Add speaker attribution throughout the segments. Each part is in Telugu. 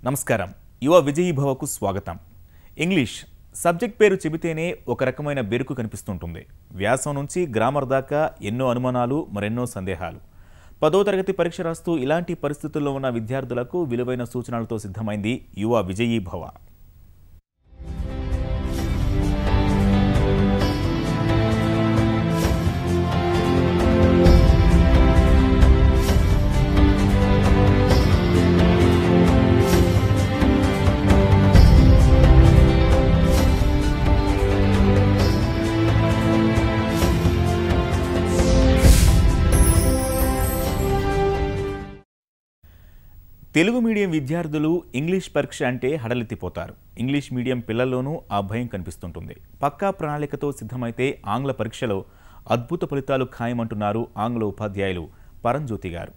Speaker 1: నమస్కారం. యువ విజయీభవకు స్వాగతం. ఇంగ్లీష్ సబ్జెక్ట్ పేరు చెబితేనే ఒక రకమైన బెరుకు కనిపిస్తుంటుంది. వ్యాసం నుంచి గ్రామర్ దాకా ఎన్నో అనుమానాలు, మరెన్నో సందేహాలు. 10వ తరగతి పరీక్ష రాస్తూ ఇలాంటి పరిస్థితుల్లో ఉన్న విద్యార్థులకు విలువైన సూచనలతో సిద్ధమైంది యువ విజయీభవ. తెలుగు మీడియం విద్యార్థులు ఇంగ్లీష్ పరీక్ష అంటే హడలెత్తిపోతారు. ఇంగ్లీష్ మీడియం పిల్లల్లోనూ ఆ భయం కనిపిస్తుంటుంది. పక్కా ప్రణాళికతో సిద్ధమైతే ఆంగ్ల పరీక్షలో అద్భుత ఫలితాలు ఖాయమంటున్నారు ఆంగ్ల ఉపాధ్యాయులు పరంజ్యోతి గారు.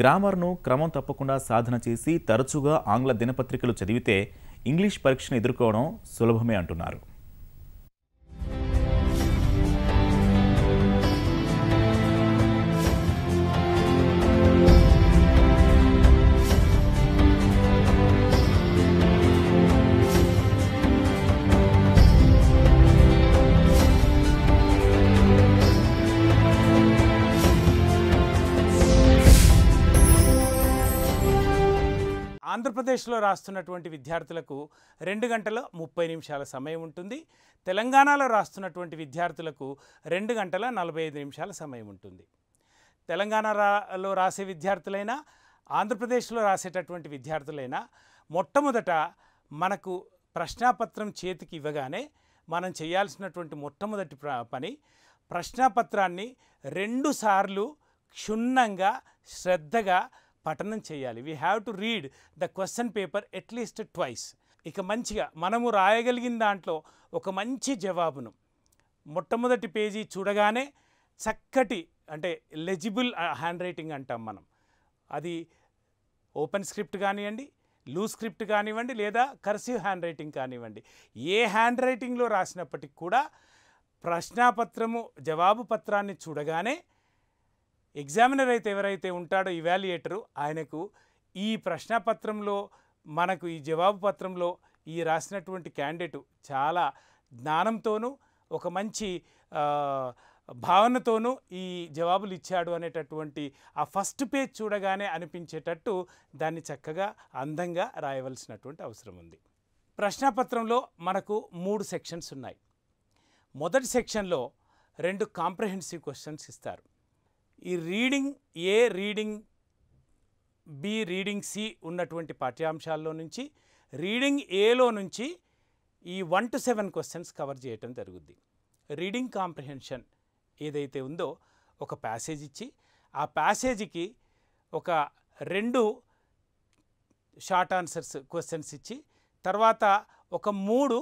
Speaker 1: గ్రామర్ను క్రమం తప్పకుండా సాధన చేసి తరచుగా ఆంగ్ల దినపత్రికలు చదివితే ఇంగ్లీష్ పరీక్షను ఎదుర్కోవడం సులభమే అంటున్నారు.
Speaker 2: ఆంధ్రప్రదేశ్లో రాస్తున్నటువంటి విద్యార్థులకు 2 గంటల 30 నిమిషాల సమయం ఉంటుంది. తెలంగాణలో రాస్తున్నటువంటి విద్యార్థులకు 2 గంటల 45 నిమిషాల సమయం ఉంటుంది. తెలంగాణలో రాసే విద్యార్థులైనా, ఆంధ్రప్రదేశ్లో రాసేటటువంటి విద్యార్థులైనా మొట్టమొదట మనకు ప్రశ్నాపత్రం చేతికి ఇవ్వగానే మనం చేయాల్సినటువంటి మొట్టమొదటి పని ప్రశ్నాపత్రాన్ని 2 సార్లు క్షుణ్ణంగా శ్రద్ధగా పఠనం చేయాలి. We have to read the question paper at least twice. ఇక మంచిగా మనము రాయగలిగిన దాంట్లో ఒక మంచి జవాబును మొట్టమొదటి పేజీ చూడగానే చక్కటి అంటే లెజిబుల్ హ్యాండ్ రైటింగ్ అంటాం మనం. అది ఓపెన్ స్క్రిప్ట్ కానివ్వండి, లూజ్ స్క్రిప్ట్ కానివ్వండి, లేదా కర్సివ్ హ్యాండ్ రైటింగ్ కానివ్వండి, ఏ హ్యాండ్ రైటింగ్లో రాసినప్పటికి కూడా ప్రశ్నాపత్రము జవాబు పత్రాన్ని చూడగానే ఎగ్జామినర్ అయితే ఎవరైతే ఉంటాడో ఇవాల్యుయేటరు ఆయనకు ఈ ప్రశ్నపత్రంలో మనకు ఈ జవాబు పత్రంలో ఈ రాసినటువంటి క్యాండిడేటు చాలా జ్ఞానంతోనూ ఒక మంచి భావనతోనూ ఈ జవాబులు ఇచ్చాడు అనేటటువంటి ఆ ఫస్ట్ పేజ్ చూడగానే అనిపించేటట్టు దాన్ని చక్కగా అందంగా రాయవలసినటువంటి అవసరం ఉంది. ప్రశ్నపత్రంలో మనకు 3 సెక్షన్స్ ఉన్నాయి. మొదటి సెక్షన్లో 2 కాంప్రహెన్సివ్ క్వశ్చన్స్ ఇస్తారు. ఈ రీడింగ్ ఏ, రీడింగ్ బి, రీడింగ్ సి ఉన్నటువంటి పాఠ్యాంశాల్లో నుంచి రీడింగ్ ఏలో నుంచి ఈ 1 to 7 క్వశ్చన్స్ కవర్ చేయటం జరుగుద్ది. రీడింగ్ కాంప్రహెన్షన్ ఏదైతే ఉందో ఒక ప్యాసేజ్ ఇచ్చి ఆ ప్యాసేజీకి ఒక 2 షార్ట్ ఆన్సర్స్ క్వశ్చన్స్ ఇచ్చి తర్వాత ఒక 3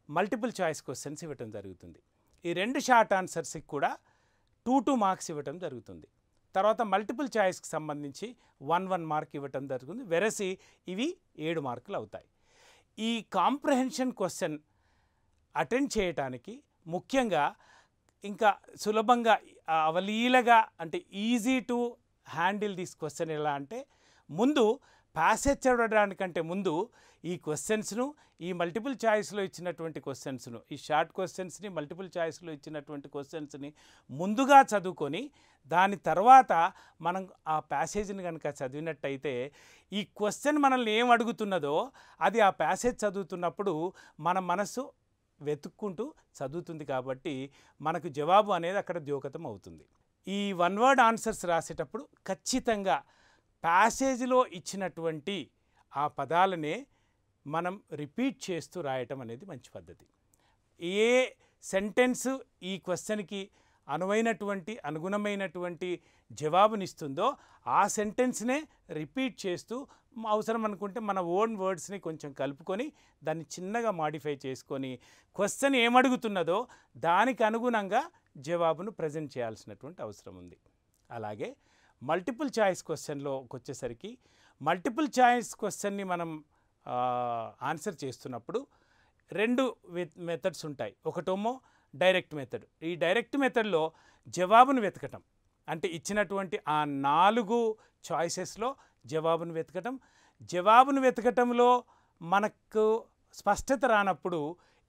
Speaker 2: మల్టిపుల్ చాయిస్ క్వశ్చన్స్ ఇవ్వటం జరుగుతుంది. ఈ 2 షార్ట్ ఆన్సర్స్కి కూడా 2 మార్క్స్ ఇవ్వటం జరుగుతుంది. తర్వాత మల్టిపుల్ చాయిస్కి సంబంధించి 1 మార్క్ ఇవ్వటం జరుగుతుంది. వెరసి ఇవి 7 మార్కులు అవుతాయి. ఈ కాంప్రహెన్షన్ క్వశ్చన్ అటెండ్ చేయటానికి ముఖ్యంగా ఇంకా సులభంగా అవలీలగా అంటే easy to handle this question ఎలా అంటే ముందు ప్యాసేజ్ చదవడానికంటే ముందు ఈ క్వశ్చన్స్ను ఈ మల్టిపుల్ చాయిస్లో ఇచ్చినటువంటి క్వశ్చన్స్ను ఈ షార్ట్ క్వశ్చన్స్ని మల్టిపుల్ చాయిస్లో ఇచ్చినటువంటి క్వశ్చన్స్ని ముందుగా చదువుకొని దాని తర్వాత మనం ఆ ప్యాసేజ్ని కనుక చదివినట్టయితే ఈ క్వశ్చన్ మనల్ని ఏం అడుగుతున్నదో అది ఆ ప్యాసేజ్ చదువుతున్నప్పుడు మన మనసు వెతుక్కుంటూ చదువుతుంది కాబట్టి మనకు జవాబు అనేది అక్కడ ద్యోతకం అవుతుంది. ఈ 1 వర్డ్ ఆన్సర్స్ రాసేటప్పుడు ఖచ్చితంగా ప్యాసేజ్లో ఇచ్చినటువంటి ఆ పదాలనే మనం రిపీట్ చేస్తూ రాయటం అనేది మంచి పద్ధతి. ఏ సెంటెన్స్ ఈ క్వశ్చన్కి అనుగుణమైనటువంటి జవాబునిస్తుందో ఆ సెంటెన్స్నే రిపీట్ చేస్తూ అవసరం అనుకుంటే మన ఓన్ వర్డ్స్ని కొంచెం కలుపుకొని దాన్ని చిన్నగా మాడిఫై చేసుకొని క్వశ్చన్ ఏమడుగుతున్నదో దానికి అనుగుణంగా జవాబును ప్రజెంట్ చేయాల్సినటువంటి అవసరం ఉంది. అలాగే మల్టిపుల్ చాయిస్ క్వశ్చన్లోకి వచ్చేసరికి మల్టిపుల్ చాయిస్ క్వశ్చన్ని మనం ఆన్సర్ చేస్తున్నప్పుడు 2 మెథడ్స్ ఉంటాయి. ఒకటేమో డైరెక్ట్ మెథడ్. ఈ డైరెక్ట్ మెథడ్లో జవాబును వెతకటం అంటే ఇచ్చినటువంటి ఆ 4 చాయిసెస్లో జవాబును వెతకటం. జవాబును వెతకటంలో మనకు స్పష్టత రానప్పుడు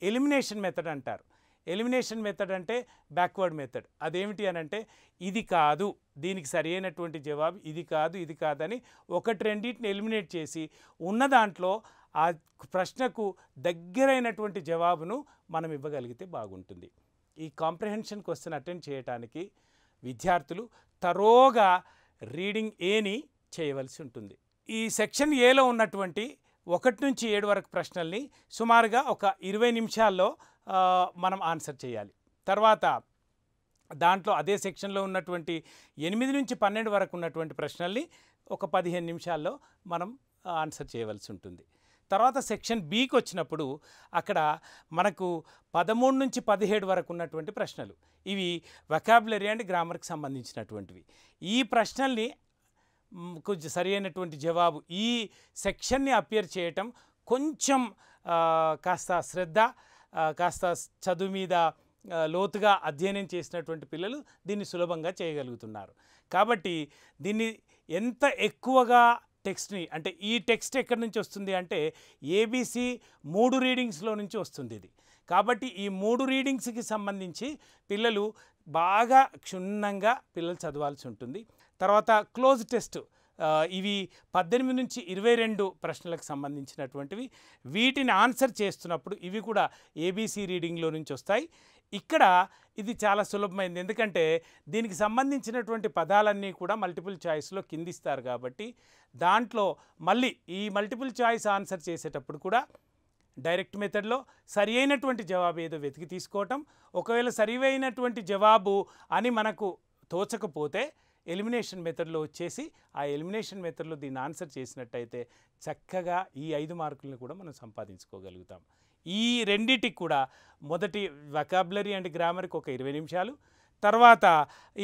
Speaker 2: ఎలిమినేషన్ మెథడ్ అంటారు. ఎలిమినేషన్ మెథడ్ అంటే బ్యాక్వర్డ్ మెథడ్. అదేమిటి అని అంటే ఇది కాదు, దీనికి సరి అయినటువంటి జవాబు ఇది కాదు, ఇది కాదని ఒకటి రెండింటిని ఎలిమినేట్ చేసి ఉన్న దాంట్లో ఆ ప్రశ్నకు దగ్గరైనటువంటి జవాబును మనం ఇవ్వగలిగితే బాగుంటుంది. ఈ కాంప్రహెన్షన్ క్వశ్చన్ అటెండ్ చేయడానికి విద్యార్థులు తరోగా రీడింగ్ ఏని చేయవలసి ఉంటుంది. ఈ సెక్షన్ ఏలో ఉన్నటువంటి 1 నుంచి 7 వరకు ప్రశ్నల్ని సుమారుగా ఒక 20 నిమిషాల్లో మనం ఆన్సర్ చేయాలి. తర్వాత దాంట్లో అదే సెక్షన్లో ఉన్నటువంటి 8 నుంచి 12 వరకు ఉన్నటువంటి ప్రశ్నల్ని ఒక 15 నిమిషాల్లో మనం ఆన్సర్ చేయవలసి ఉంటుంది. తర్వాత సెక్షన్ బికి వచ్చినప్పుడు అక్కడ మనకు 13 నుంచి 17 వరకు ఉన్నటువంటి ప్రశ్నలు. ఇవి వొకాబులరీ అండ్ గ్రామర్కి సంబంధించినటువంటివి. ఈ ప్రశ్నల్ని కొంచెం సరి అయినటువంటి జవాబు ఈ సెక్షన్ని అపియర్ చేయటం కొంచెం కాస్త శ్రద్ధ, కాస్త చదువు మీద లోతుగా అధ్యయనం చేసినటువంటి పిల్లలు దీన్ని సులభంగా చేయగలుగుతున్నారు. కాబట్టి దీన్ని ఎంత ఎక్కువగా టెక్స్ట్ని, అంటే ఈ టెక్స్ట్ ఎక్కడి నుంచి వస్తుంది అంటే ఏబీసీ 3 రీడింగ్స్లో నుంచి వస్తుంది ఇది. కాబట్టి ఈ 3 రీడింగ్స్కి సంబంధించి పిల్లలు బాగా క్షుణ్ణంగా పిల్లలు చదవాల్సి ఉంటుంది. తర్వాత క్లోజ్ టెస్ట్, ఇవి 18 నుంచి 22 ప్రశ్నలకు సంబంధించినటువంటివి. వీటిని ఆన్సర్ చేస్తున్నప్పుడు ఇవి కూడా ఏబీసీ రీడింగ్లో నుంచి వస్తాయి. ఇక్కడ ఇది చాలా సులభమైంది, ఎందుకంటే దీనికి సంబంధించినటువంటి పదాలన్నీ కూడా మల్టిపుల్ చాయిస్లో కిందిస్తారు. కాబట్టి దాంట్లో మళ్ళీ ఈ మల్టిపుల్ చాయిస్ ఆన్సర్ చేసేటప్పుడు కూడా డైరెక్ట్ మెథడ్లో సరి అయినటువంటి జవాబు ఏదో వెతికి తీసుకోవటం. ఒకవేళ సరైనటువంటి జవాబు అని మనకు తోచకపోతే ఎలిమినేషన్ మెథడ్లో వచ్చేసి ఆ ఎలిమినేషన్ మెథడ్లో దీన్ని ఆన్సర్ చేసినట్టయితే చక్కగా ఈ 5 మార్కులను కూడా మనం సంపాదించుకోగలుగుతాం. ఈ రెండిటికి కూడా మొదటి వొకాబులరీ అండ్ గ్రామర్కి ఒక 20 నిమిషాలు, తర్వాత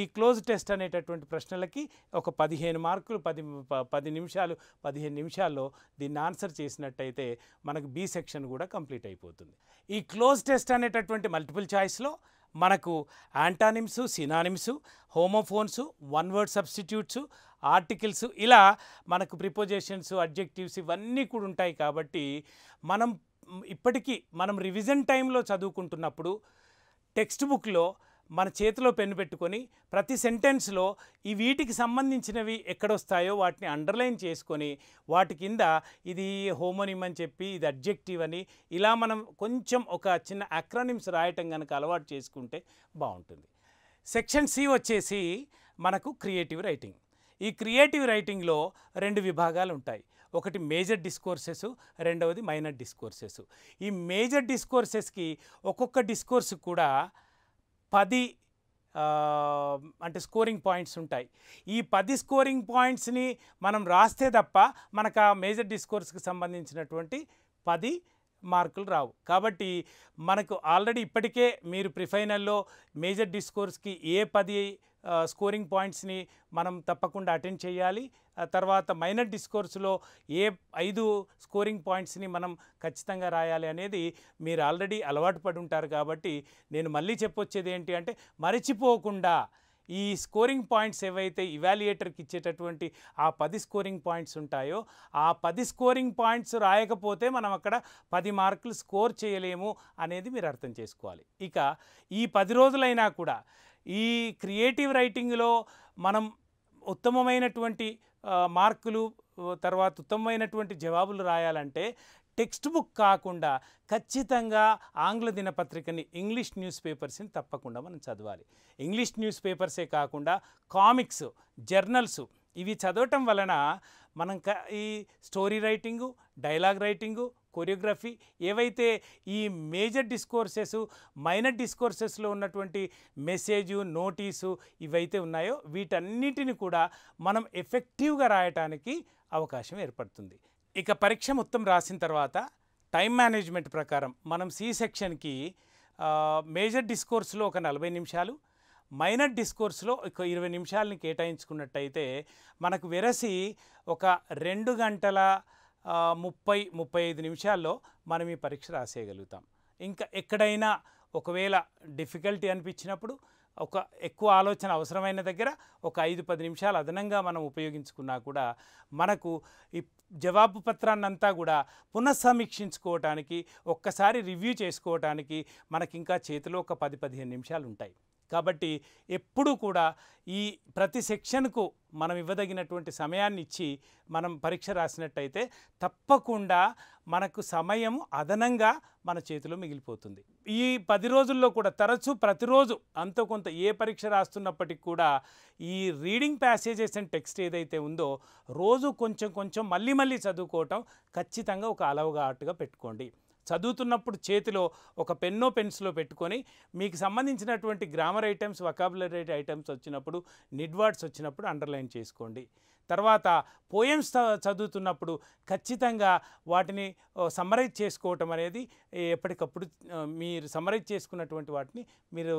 Speaker 2: ఈ క్లోజ్ టెస్ట్ అనేటటువంటి ప్రశ్నలకి ఒక 15 మార్కులు 10 నిమిషాలు 15 నిమిషాల్లో దీన్ని ఆన్సర్ చేసినట్టయితే మనకు బి సెక్షన్ కూడా కంప్లీట్ అయిపోతుంది. ఈ క్లోజ్ టెస్ట్ అనేటటువంటి మల్టిపుల్ చాయిస్లో మనకు antonyms, synonyms, homophones, one word substitutes, articles, ఇలా మనకు ప్రిపోజిషన్స్, అడ్జెక్టివ్స్ ఇవన్నీ కూడా ఉంటాయి. కాబట్టి మనం ఇప్పటికీ మనం రివిజన్ టైంలో చదువుకుంటున్నప్పుడు టెక్స్ట్ బుక్లో మన చేతిలో పెన్ను పెట్టుకొని ప్రతి సెంటెన్స్లో ఈ వీటికి సంబంధించినవి ఎక్కడొస్తాయో వాటిని అండర్లైన్ చేసుకొని వాటి కింద ఇది హోమోనిమ్ అని చెప్పి ఇది అడ్జెక్టివ్ అని ఇలా మనం కొంచెం ఒక చిన్న అక్రానిమ్స్ రాయటం కనుక అలవాటు చేసుకుంటే బాగుంటుంది. సెక్షన్ సి వచ్చేసి మనకు క్రియేటివ్ రైటింగ్. ఈ క్రియేటివ్ రైటింగ్లో 2 విభాగాలు ఉంటాయి. ఒకటి మేజర్ డిస్కోర్సెస్, రెండవది మైనర్ డిస్కోర్సెస్. ఈ మేజర్ డిస్కోర్సెస్కి ఒక్కొక్క డిస్కోర్స్ కూడా 10 అంటే స్కోరింగ్ పాయింట్స్ ఉంటాయి. ఈ 10 స్కోరింగ్ పాయింట్స్ని మనం రాస్తే తప్ప మనకు ఆ మేజర్ డిస్కోర్స్కి సంబంధించినటువంటి 10 మార్కులు రావు. కాబట్టి మనకు ఆల్రెడీ ఇప్పటికే మీరు ప్రిఫైనల్లో మేజర్ డిస్కోర్స్కి ఏ 10 స్కోరింగ్ పాయింట్స్ని మనం తప్పకుండా అటెండ్ చేయాలి. తర్వాత మైనర్ డిస్కోర్స్లో ఏ 5 స్కోరింగ్ పాయింట్స్ని మనం ఖచ్చితంగా రాయాలి అనేది మీరు ఆల్రెడీ అలవాటు పడి ఉంటారు. కాబట్టి నేను మళ్ళీ చెప్పొచ్చేది ఏంటి అంటే మరచిపోకుండా ఈ స్కోరింగ్ పాయింట్స్ ఏవైతే ఇవాల్యుయేటర్కి ఇచ్చేటటువంటి ఆ 10 స్కోరింగ్ పాయింట్స్ ఉంటాయో ఆ 10 స్కోరింగ్ పాయింట్స్ రాయకపోతే మనం అక్కడ 10 మార్కులు స్కోర్ చేయలేము అనేది మీరు అర్థం చేసుకోవాలి. ఇక ఈ 10 రోజులైనా కూడా ఈ క్రియేటివ్ రైటింగ్లో మనం ఉత్తమమైనటువంటి మార్కులు, తర్వాత ఉత్తమమైనటువంటి జవాబులు రాయాలంటే టెక్స్ట్ బుక్ కాకుండా ఖచ్చితంగా ఆంగ్ల దినపత్రికని, ఇంగ్లీష్ న్యూస్ పేపర్స్ని తప్పకుండా మనం చదవాలి. ఇంగ్లీష్ న్యూస్ పేపర్సే కాకుండా కామిక్స్, జర్నల్స్ ఇవి చదవటం వలన మనం ఈ story writing, dialogue writing, choreography ఏవైతే ఈ మేజర్ డిస్కోర్సెస్, మైనర్ డిస్కోర్సెస్లో ఉన్నటువంటి మెసేజు, నోటీసు ఇవైతే ఉన్నాయో వీటన్నిటిని కూడా మనం ఎఫెక్టివ్గా రాయటానికి అవకాశం ఏర్పడుతుంది. ఇక పరీక్ష మొత్తం రాసిన తర్వాత టైం మేనేజ్మెంట్ ప్రకారం మనం సి సెక్షన్కి మేజర్ డిస్కోర్స్లో ఒక 40 నిమిషాలు, మైనర్ డిస్కోర్స్లో ఒక 20 నిమిషాలని కేటాయించుకున్నట్టయితే మనకు వెరసి ఒక 2 గంటల 30-35 నిమిషాల్లో మనం ఈ పరీక్ష రాసేయగలుగుతాం. ఇంకా ఎక్కడైనా ఒకవేళ డిఫికల్టీ అనిపించినప్పుడు ఒక ఎక్కువ ఆలోచన అవసరమైన దగ్గర ఒక 5-10 నిమిషాలు అదనంగా మనం ఉపయోగించుకున్నా కూడా మనకు ఈ జవాబు పత్రాన్నంతా కూడా పునఃసమీక్షించుకోవటానికి, ఒక్కసారి రివ్యూ చేసుకోవటానికి మనకి ఇంకా చేతిలో ఒక 10-15 నిమిషాలు ఉంటాయి. కాబట్టి ఎప్పుడు కూడా ఈ ప్రతి సెక్షన్కు మనం ఇవ్వదగినటువంటి సమయాన్ని ఇచ్చి మనం పరీక్ష రాసినట్టయితే తప్పకుండా మనకు సమయం అదనంగా మన చేతిలో మిగిలిపోతుంది. ఈ 10 రోజుల్లో కూడా తరచూ ప్రతిరోజు అంతో కొంత ఏ పరీక్ష రాస్తున్నప్పటికి కూడా ఈ రీడింగ్ ప్యాసేజెస్ అండ్ టెక్స్ట్ ఏదైతే ఉందో రోజు కొంచెం కొంచెం మళ్ళీ చదువుకోవటం ఖచ్చితంగా ఒక అలవాటుగా పెట్టుకోండి. చదువుతున్నప్పుడు చేతిలో ఒక పెన్నో పెన్సిలో పెట్టుకొని మీకు సంబంధించినటువంటి గ్రామర్ ఐటమ్స్, వొకాబులరీ ఐటమ్స్ వచ్చినప్పుడు, నిడ్ వర్డ్స్ వచ్చినప్పుడు అండర్లైన్ చేసుకోండి. తర్వాత పోయమ్స్ చదువుతున్నప్పుడు ఖచ్చితంగా వాటిని సమ్మరైజ్ చేసుకోవటం అనేది ఎప్పటికప్పుడు మీరు సమ్మరైజ్ చేసుకున్నటువంటి వాటిని మీరు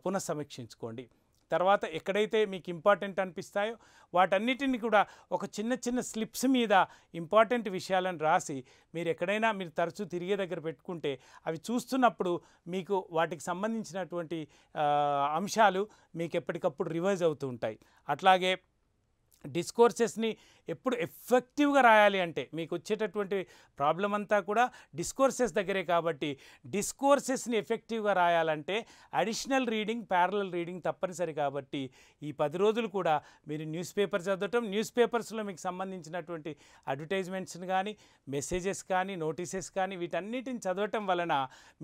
Speaker 2: పునఃసమీక్షించుకోండి. తర్వాత ఎక్కడైతే మీకు ఇంపార్టెంట్ అనిపిస్తాయో వాటన్నిటిని కూడా ఒక చిన్న స్లిప్స్ మీద ఇంపార్టెంట్ విషయాలను రాసి మీరు ఎక్కడైనా మీరు తరచూ తిరిగే దగ్గర పెట్టుకుంటే అవి చూస్తున్నప్పుడు మీకు వాటికి సంబంధించినటువంటి అంశాలు మీకు ఎప్పటికప్పుడు రివైజ్ అవుతూ ఉంటాయి. అట్లాగే డిస్కోర్సెస్ని ఎప్పుడు ఎఫెక్టివ్గా రాయాలి అంటే మీకు వచ్చేటటువంటి ప్రాబ్లం అంతా కూడా డిస్కోర్సెస్ దగ్గరే. కాబట్టి డిస్కోర్సెస్ని ఎఫెక్టివ్గా రాయాలంటే అడిషనల్ రీడింగ్, ప్యారలల్ రీడింగ్ తప్పనిసరి. కాబట్టి ఈ 10 రోజులు కూడా మీరు న్యూస్ పేపర్ చదవటం, న్యూస్ పేపర్స్లో మీకు సంబంధించినటువంటి అడ్వర్టైజ్మెంట్స్ని కానీ, మెసేజెస్ కానీ, నోటీసెస్ కానీ వీటన్నిటిని చదవటం వలన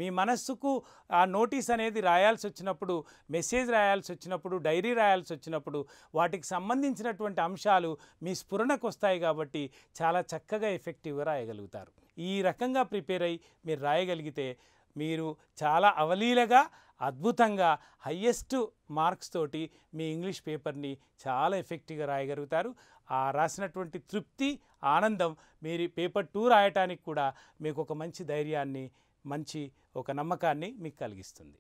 Speaker 2: మీ మనస్సుకు ఆ నోటీస్ అనేది రాయాల్సి వచ్చినప్పుడు, మెసేజ్ రాయాల్సి వచ్చినప్పుడు, డైరీ రాయాల్సి వచ్చినప్పుడు వాటికి సంబంధించినటువంటి అంశాలు మీ స్ఫురణకు వస్తాయి. కాబట్టి చాలా చక్కగా ఎఫెక్టివ్గా రాయగలుగుతారు. ఈ రకంగా ప్రిపేర్ అయ్యి మీరు రాయగలిగితే మీరు చాలా అవలీలగా, అద్భుతంగా, హయ్యెస్ట్ మార్క్స్ తోటి మీ ఇంగ్లీష్ పేపర్ని చాలా ఎఫెక్టివ్గా రాయగలుగుతారు. ఆ రాసినటువంటి తృప్తి, ఆనందం మీరు పేపర్ 2 రాయటానికి కూడా మీకు ఒక మంచి ధైర్యాన్ని, మంచి ఒక నమ్మకాన్ని మీకు కలిగిస్తుంది.